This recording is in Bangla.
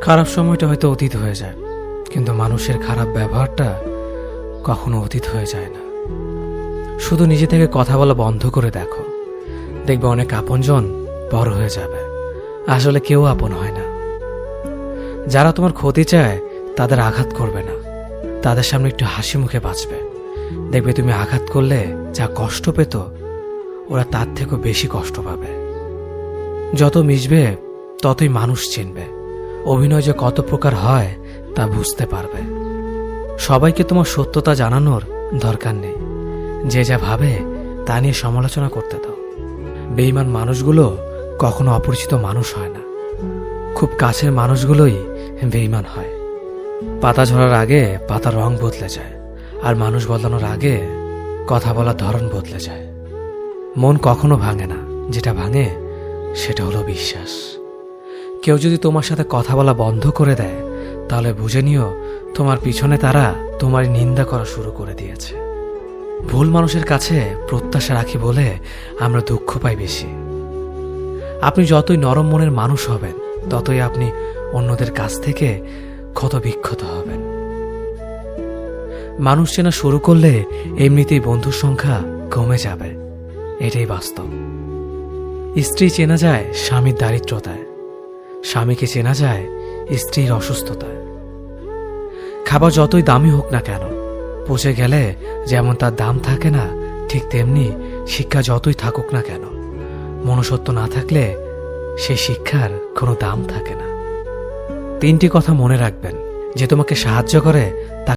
খারাপ সময়টা হয়তো অতীত হয়ে যায়, কিন্তু মানুষের খারাপ ব্যবহারটা কখনো অতীত হয়ে যায় না। শুধু নিজে থেকে কথা বলা বন্ধ করে দেখো, দেখবে অনেক আপনজন বড় হয়ে যাবে। আসলে কেউ আপন হয় না। যারা তোমার ক্ষতি চায় তাদের আঘাত করবে না, তাদের সামনে একটু হাসি মুখে বাঁচবে। দেখবে তুমি আঘাত করলে যা কষ্ট পেত, ওরা তার থেকেও বেশি কষ্ট পাবে। যত মিশবে ততই মানুষ চিনবে, অভিনয় যে কত প্রকার হয় তা বুঝতে পারবে। সবাইকে তোমার সত্যতা জানানোর দরকার নেই, যে যা ভাবে তা নিয়ে সমালোচনা করতে দাও। বেঈমান মানুষগুলো কখনো অপরিচিত মানুষ হয় না, খুব কাছের মানুষগুলোই বেঈমান হয়। পাতা ঝরার আগে পাতার রং বদলে যায়, আর মানুষ বদলানোর আগে কথা বলার ধরন বদলে যায়। মন কখনো ভাঙে না, যেটা ভাঙে সেটা হলো বিশ্বাস। কেউ যদি তোমার সাথে কথা বলা বন্ধ করে দেয়, তাহলে বুঝে নিও তোমার পিছনে তারা তোমার নিন্দা করা শুরু করে দিয়েছে। ভুল মানুষের কাছে প্রত্যাশা রাখি বলে আমরা দুঃখ পাই বেশি। আপনি যতই নরম মনের মানুষ হবেন, ততই আপনি অন্যদের কাছ থেকে ক্ষত বিক্ষত হবেন। মানুষ চেনা শুরু করলে এমনিতেই বন্ধুর সংখ্যা কমে যাবে, এটাই বাস্তব। স্ত্রী চেনা যায় স্বামীর দারিদ্রতায়, স্বামীকে চেনা যায় স্ত্রীর অসুস্থতায়। খাবার যতই দামি হোক না কেন, পচে গেলে যেমন তার দাম থাকে না, ঠিক তেমনি শিক্ষা যতই থাকুক না কেন, মনুষ্যত্ব না থাকলে সেই শিক্ষার কোনো দাম থাকে না। তিনটি কথা মনে রাখবেন, যে তোমাকে সাহায্য করে